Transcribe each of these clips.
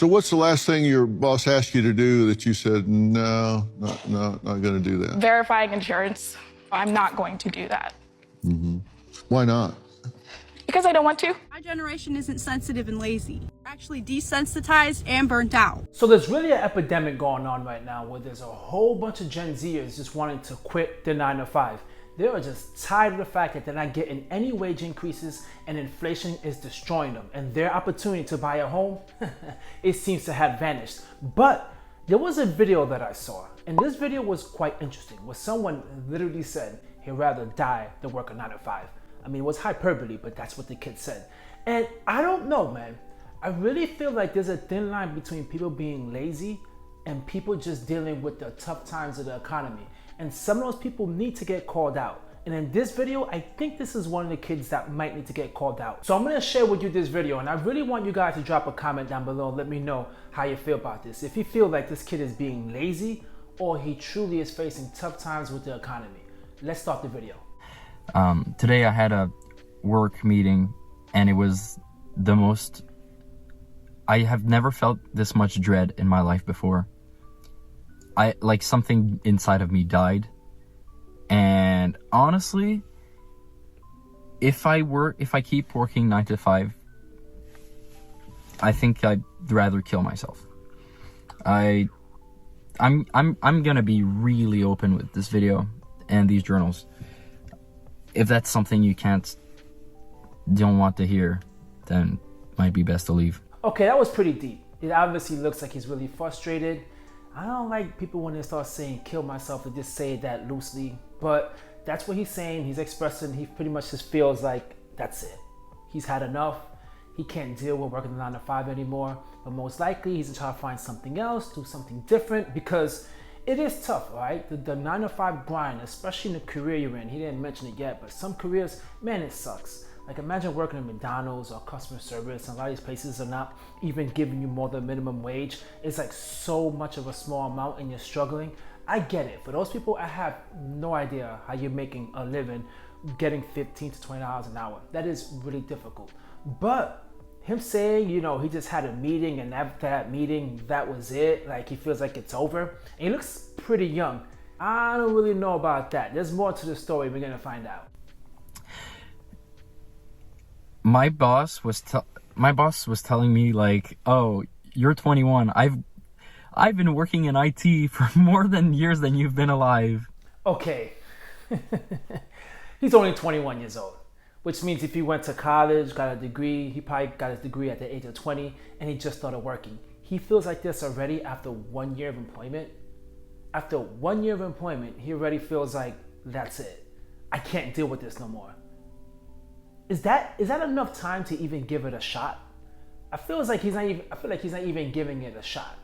So what's the last thing your boss asked you to do that you said, no, not going to do that? Verifying insurance. I'm not going to do that. Why not? Because I don't want to. My generation isn't sensitive and lazy. We're actually desensitized and burnt out. So there's really an epidemic going on right now where there's a whole bunch of Gen Zers just wanting to quit their 9 to 5. They are just tired of the fact that they're not getting any wage increases and inflation is destroying them. And their opportunity to buy a home, it seems to have vanished. But there was a video that I saw, and this video was quite interesting, where someone literally said he'd rather die than work a 9 to 5. I mean, it was hyperbole, but that's what the kid said. And I don't know, man. I really feel like there's a thin line between people being lazy and people just dealing with the tough times of the economy. And some of those people need to get called out. And in this video, I think this is one of the kids that might need to get called out. So I'm gonna share with you this video, and I really want you guys to drop a comment down below and let me know how you feel about this. If you feel like this kid is being lazy or he truly is facing tough times with the economy. Let's start the video. Today I had a work meeting and it was the most, I have never felt this much dread in my life before. Like something inside of me died. And honestly, if I keep working 9 to 5, I think I'd rather kill myself. I'm gonna be really open with this video and these journals. If that's something you don't want to hear, then might be best to leave. Okay, that was pretty deep. It obviously looks like he's really frustrated. I don't like people when they start saying kill myself, to just say that loosely, but that's what he's saying. He's expressing, he pretty much just feels like that's it. He's had enough. He can't deal with working 9 to 5 anymore, but most likely he's gonna try to find something else, do something different, because it is tough, right? The 9 to 5 grind, especially in the career you're in. He didn't mention it yet, but some careers, man, it sucks. Like imagine working at McDonald's or customer service, and a lot of these places are not even giving you more than minimum wage. It's like so much of a small amount and you're struggling. I get it. For those people, I have no idea how you're making a living getting $15 to $20 an hour. That is really difficult. But him saying, you know, he just had a meeting and after that meeting, that was it. Like he feels like it's over. And he looks pretty young. I don't really know about that. There's more to the story. We're gonna find out. My boss was telling me like, oh, you're 21. I've been working in IT for more years than you've been alive. Okay. He's only 21 years old, which means if he went to college, got a degree, he probably got his degree at the age of 20 and he just started working. He feels like this already after 1 year of employment. After 1 year of employment, he already feels like that's it. I can't deal with this no more. Is that enough time to even give it a shot? I feel like he's not even giving it a shot,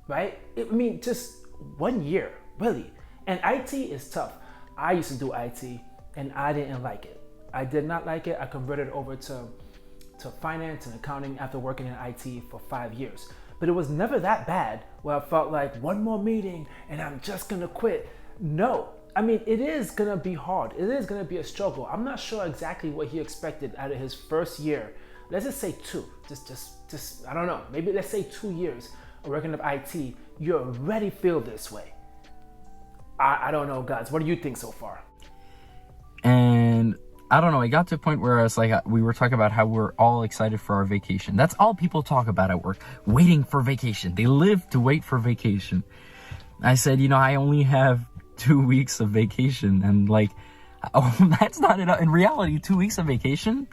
right? I mean, just 1 year, really. And IT is tough. I used to do IT and I didn't like it. I did not like it. I converted over to finance and accounting after working in IT for 5 years. But it was never that bad where I felt like one more meeting and I'm just gonna quit. No. I mean, it is gonna be hard. It is gonna be a struggle. I'm not sure exactly what he expected out of his first year. Let's just say 2. Just I don't know. Maybe let's say 2 years of working of IT. You already feel this way. I don't know, guys. What do you think so far? And I don't know. It got to a point where I was like, we were talking about how we're all excited for our vacation. That's all people talk about at work, waiting for vacation. They live to wait for vacation. I said, you know, I only have 2 weeks of vacation, and like, oh, that's not enough. In reality, 2 weeks of vacation,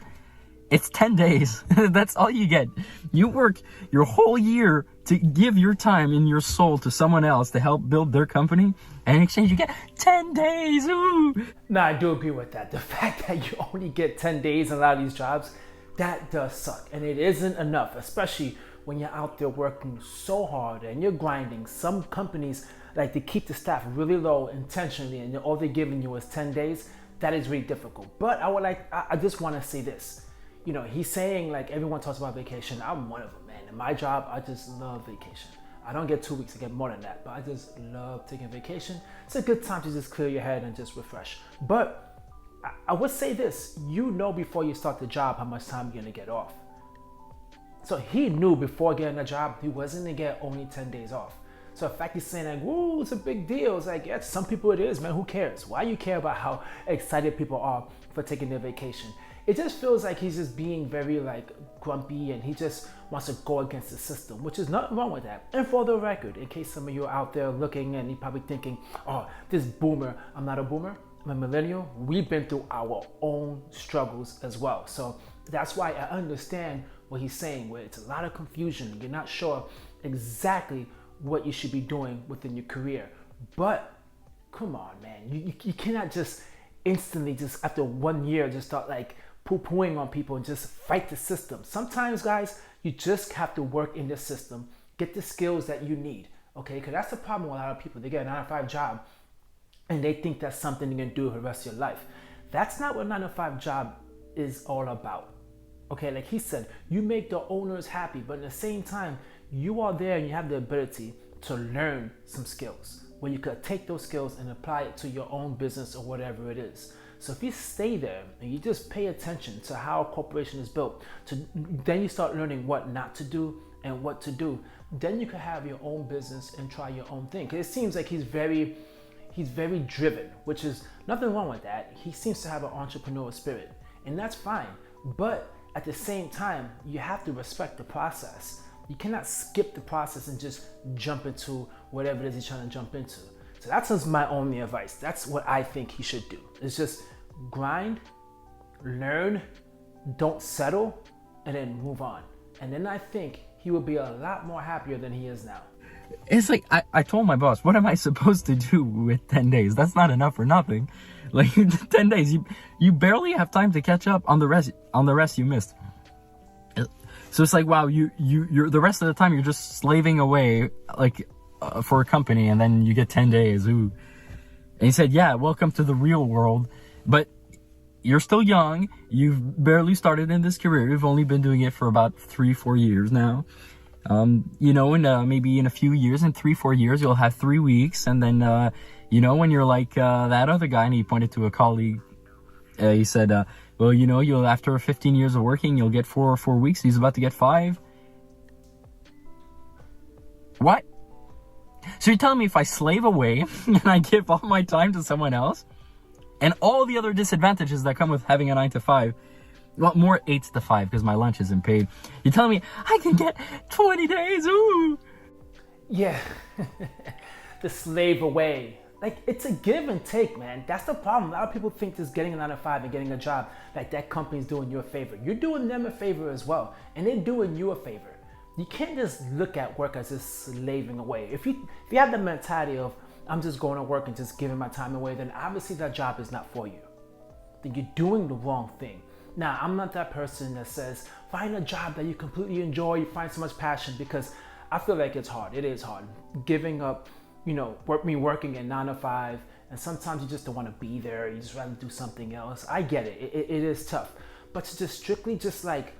it's 10 days. That's all you get. You work your whole year to give your time and your soul to someone else to help build their company, and in exchange you get 10 days. Ooh. No, I do agree with that. The fact that you only get 10 days in a lot of these jobs, that does suck, and it isn't enough, especially when you're out there working so hard and you're grinding. Some companies like to keep the staff really low intentionally, and all they're giving you is 10 days. That is really difficult. But I just want to say this. You know, he's saying like everyone talks about vacation. I'm one of them, man. In my job, I just love vacation. I don't get 2 weeks, I get more than that, but I just love taking vacation. It's a good time to just clear your head and just refresh. But I would say this, you know before you start the job how much time you're gonna get off. So he knew before getting a job, he wasn't gonna get only 10 days off. So the fact he's saying like, whoa, it's a big deal. It's like, yeah, some people it is, man, who cares? Why you care about how excited people are for taking their vacation? It just feels like he's just being very like grumpy and he just wants to go against the system, which is nothing wrong with that. And for the record, in case some of you are out there looking and you're probably thinking, oh, this boomer, I'm not a boomer, I'm a millennial. We've been through our own struggles as well. So that's why I understand what he's saying, where it's a lot of confusion. You're not sure exactly what you should be doing within your career. But come on, man, you cannot just instantly, just after 1 year, just start like poo-pooing on people and just fight the system. Sometimes, guys, you just have to work in the system, get the skills that you need, okay? Because that's the problem with a lot of people. They get a 9-to-5 job and they think that's something you're gonna do for the rest of your life. That's not what a 9-to-5 job is all about, okay? Like he said, you make the owners happy, but at the same time, you are there and you have the ability to learn some skills where you could take those skills and apply it to your own business or whatever it is. So if you stay there and you just pay attention to how a corporation is built, then you start learning what not to do and what to do. Then you can have your own business and try your own thing. Because it seems like he's very driven, which is nothing wrong with that. He seems to have an entrepreneurial spirit, and that's fine. But at the same time, you have to respect the process. You cannot skip the process and just jump into whatever it is he's trying to jump into. So that's just my only advice. That's what I think he should do. It's just grind, learn, don't settle, and then move on. And then I think he will be a lot more happier than he is now. It's like, I told my boss, what am I supposed to do with 10 days? That's not enough for nothing. Like 10 days, you barely have time to catch up on the rest you missed. So it's like, wow, you're the rest of the time you're just slaving away like for a company, and then you get 10 days. Ooh. And he said, yeah, welcome to the real world, but you're still young. You've barely started in this career. You've only been doing it for about 3-4 years now. You know, and maybe in a few years, in 3-4 years, you'll have 3 weeks. And then, you know, when you're like that other guy, and he pointed to a colleague, he said, well, you know, you'll after 15 years of working, you'll get 4 weeks. He's about to get 5. What? So you're telling me if I slave away and I give all my time to someone else and all the other disadvantages that come with having a 9-to-5, well, more 8-to-5 because my lunch isn't paid. You're telling me I can get 20 days? Ooh. Yeah, the slave away. Like, it's a give and take, man. That's the problem. A lot of people think just getting a 9-to-5 and getting a job, like that company's doing you a favor. You're doing them a favor as well, and they're doing you a favor. You can't just look at work as just slaving away. If you have the mentality of, I'm just going to work and just giving my time away, then obviously that job is not for you. Then you're doing the wrong thing. Now, I'm not that person that says, find a job that you completely enjoy, you find so much passion, because I feel like it's hard. It is hard. Giving up, you know, working at 9-to-5, and sometimes you just don't want to be there. You just rather do something else. I get it. It is tough. But to just strictly just like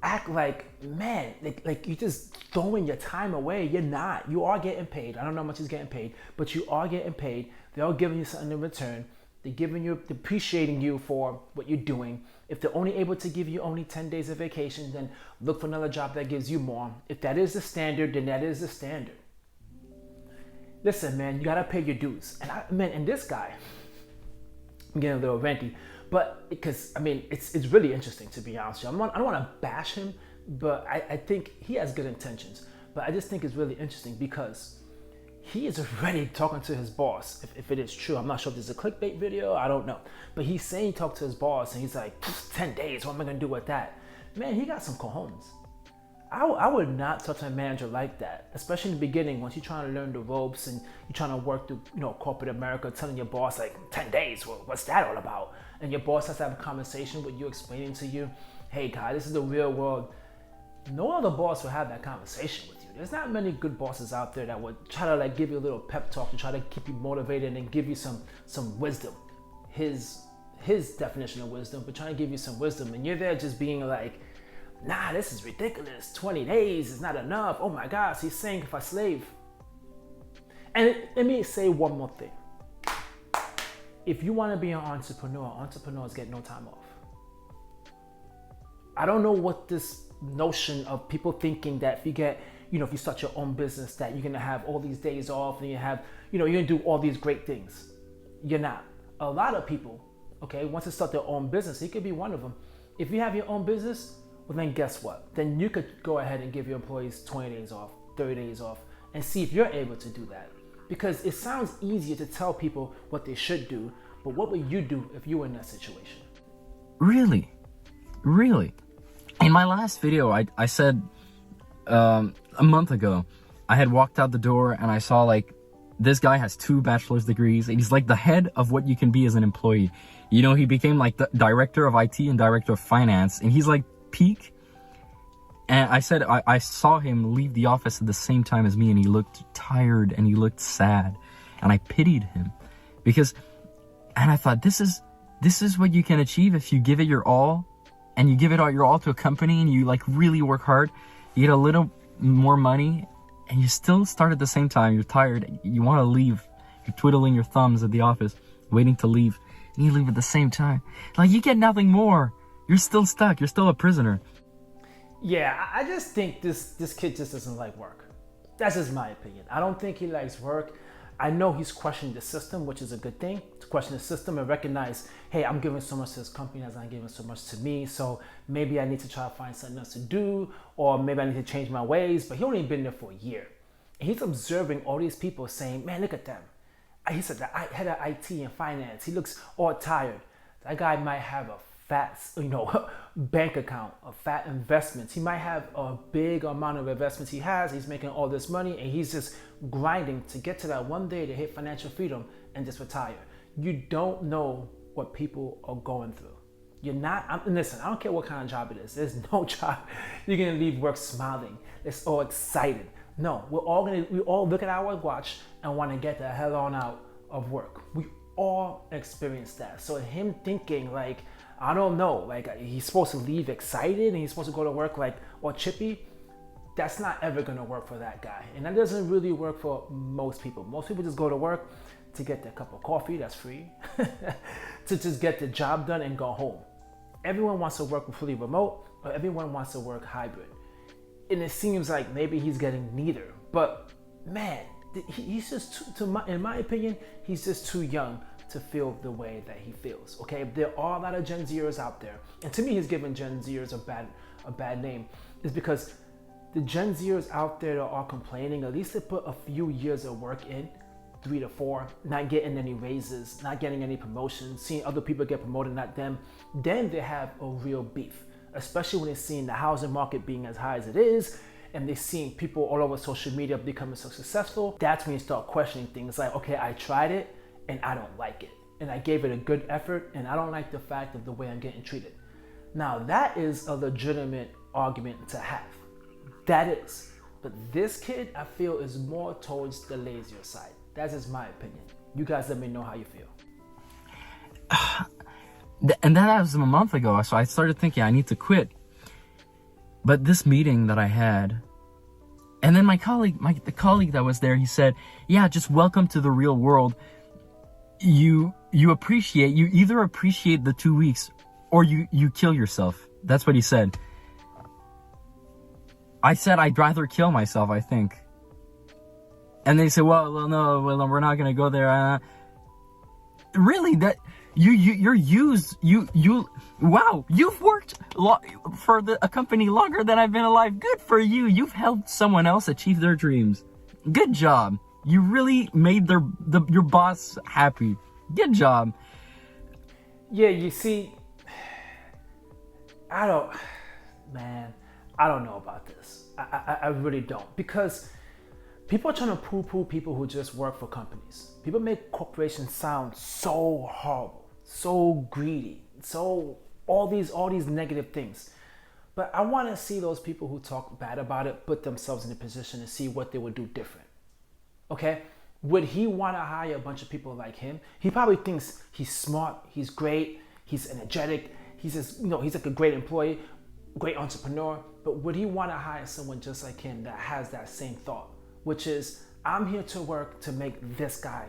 act like, man, like you're just throwing your time away. You're not. You are getting paid. I don't know how much he's getting paid, but you are getting paid. They're all giving you something in return. They're appreciating you for what you're doing. If they're only able to give you only 10 days of vacation, then look for another job that gives you more. If that is the standard, then that is the standard. Listen, man, you gotta pay your dues. And this guy, I'm getting a little ranty, but because, I mean, it's really interesting, to be honest with you. I don't want to bash him, but I think he has good intentions. But I just think it's really interesting because he is already talking to his boss, if it is true. I'm not sure if this is a clickbait video, I don't know. But he's saying he talked to his boss and he's like, 10 days, what am I gonna do with that? Man, he got some cojones. I would not talk to a manager like that, especially in the beginning, once you're trying to learn the ropes and you're trying to work through, you know, corporate America, telling your boss like 10 days, well, what's that all about? And your boss has to have a conversation with you, explaining to you, hey guy, this is the real world. No other boss will have that conversation with you. There's not many good bosses out there that would try to like give you a little pep talk and try to keep you motivated and give you some wisdom. His definition of wisdom, but trying to give you some wisdom, and you're there just being like, nah, this is ridiculous. 20 days is not enough. Oh my gosh, he's saying if I slave. And let me say one more thing. If you want to be an entrepreneur, entrepreneurs get no time off. I don't know what this notion of people thinking that if you get, if you start your own business, that you're gonna have all these days off and you have, you're gonna do all these great things. You're not. A lot of people, okay, once they start their own business, it could be one of them. If you have your own business, well then guess what? Then you could go ahead and give your employees 20 days off, 30 days off, and see if you're able to do that. Because it sounds easier to tell people what they should do, but what would you do if you were in that situation? Really? In my last video, I said a month ago, I had walked out the door and I saw like, this guy has 2 bachelor's degrees and he's like the head of what you can be as an employee. He became like the director of IT and director of finance, and he's like peak. And I said, I saw him leave the office at the same time as me, and he looked tired and he looked sad, and I pitied him and I thought, this is what you can achieve if you give it your all, and you give it your all to a company, and you like really work hard. You get a little more money, and you still start at the same time. You're tired. You want to leave. You're twiddling your thumbs at the office, waiting to leave, and you leave at the same time. Like, you get nothing more. You're still stuck. You're still a prisoner. Yeah, I just think this kid just doesn't like work. That's just my opinion. I don't think he likes work. I know he's questioning the system, which is a good thing, to question the system and recognize, hey, I'm giving so much to this company as I'm giving so much to me, so maybe I need to try to find something else to do, or maybe I need to change my ways. But he only been there for a year. And he's observing all these people saying, man, look at them. He said that head of IT and finance, he looks all tired. That guy might have a fat, bank account, a fat investments. He might have a big amount of investments he's making all this money, and he's just grinding to get to that one day to hit financial freedom and just retire. You don't know what people are going through. Listen, I don't care what kind of job it is. There's no job you're gonna leave work smiling. It's all excited. No, we all look at our watch and want to get the hell on out of work. We all experience that. So him thinking like, I don't know, like he's supposed to leave excited and he's supposed to go to work like all chippy, that's not ever gonna work for that guy. And that doesn't really work for most people. Most people just go to work to get their cup of coffee, that's free, to just get the job done and go home. Everyone wants to work fully remote, or everyone wants to work hybrid. And it seems like maybe he's getting neither. But man, he's just, in my opinion, he's just too young to feel the way that he feels. Okay, there are a lot of Gen Zers out there, and to me, he's given Gen Zers a bad name, is because the Gen Zers out there that are complaining, at least they put a few years of work in, 3 to 4, not getting any raises, not getting any promotions, seeing other people get promoted, not them. Then they have a real beef, especially when they're seeing the housing market being as high as it is, and they're seeing people all over social media becoming so successful. That's when you start questioning things like, okay, I tried it and I don't like it, and I gave it a good effort and I don't like the fact of the way I'm getting treated. Now that is a legitimate argument to have. That is. But this kid, I feel, is more towards the lazier side. That is my opinion. You guys let me know how you feel. And that was a month ago, so I started thinking I need to quit. But this meeting that I had, and then the colleague that was there, he said, yeah, just welcome to the real world. You either appreciate the 2 weeks or you kill yourself. That's what he said. I said I'd rather kill myself, I think. And they said, well, no, we're not gonna go there. Really, that you're used. Wow, you've worked for a company longer than I've been alive. Good for you. You've helped someone else achieve their dreams. Good job. You really made your boss happy. Good job. Yeah, you see, I don't know about this. I really don't, because people are trying to poo-poo people who just work for companies. People make corporations sound so horrible, so greedy, so all these negative things. But I want to see those people who talk bad about it put themselves in a position to see what they would do different. Okay? Would he want to hire a bunch of people like him? He probably thinks he's smart, he's great, he's energetic, he's like a great employee, great entrepreneur. But would he want to hire someone just like him that has that same thought? Which is, I'm here to work to make this guy,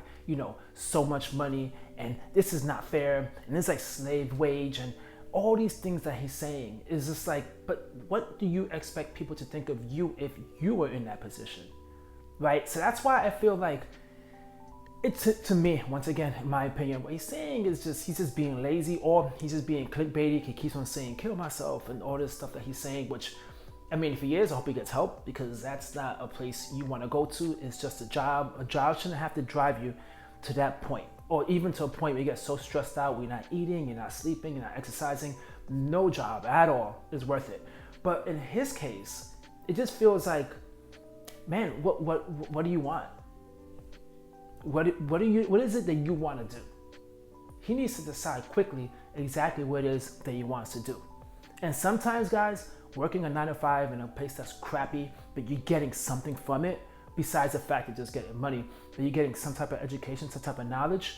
so much money, and this is not fair, and it's like slave wage, and all these things that he's saying is just like, but what do you expect people to think of you if you were in that position, right? So that's why I feel like it's, to me, once again, in my opinion, what he's saying is just, he's just being lazy, or he's just being clickbaity. He keeps on saying, kill myself, and all this stuff that he's saying, which, I mean, if he is, I hope he gets help, because that's not a place you want to go to. It's just a job. A job shouldn't have to drive you to that point, or even to a point where you get so stressed out, where you're not eating, you're not sleeping, you're not exercising. No job at all is worth it. But in his case, it just feels like, man, what do you want? What is it that you want to do? He needs to decide quickly exactly what it is that he wants to do. And sometimes, guys, working a 9 to 5 in a place that's crappy, but you're getting something from it, besides the fact of just getting money, but you're getting some type of education, some type of knowledge,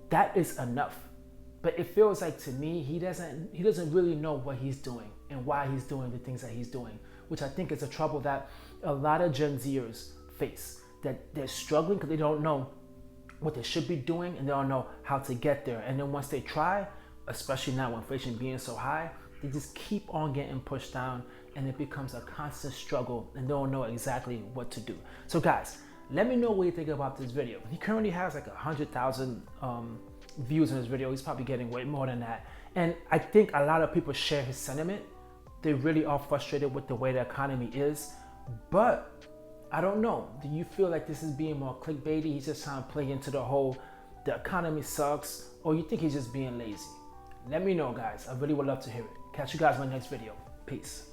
that is enough. But it feels like, to me, he doesn't really know what he's doing and why he's doing the things that he's doing, which I think is a trouble that a lot of Gen Zers face, that they're struggling because they don't know what they should be doing, and they don't know how to get there. And then once they try, especially now with inflation being so high, they just keep on getting pushed down, and it becomes a constant struggle, and they don't know exactly what to do. So guys, let me know what you think about this video. He currently has like 100,000 views on his video. He's probably getting way more than that. And I think a lot of people share his sentiment. They really are frustrated with the way the economy is. But I don't know. Do you feel like this is being more clickbaity? He's just trying to play into the whole, the economy sucks, or you think he's just being lazy? Let me know, guys. I really would love to hear it. Catch you guys in my next video. Peace.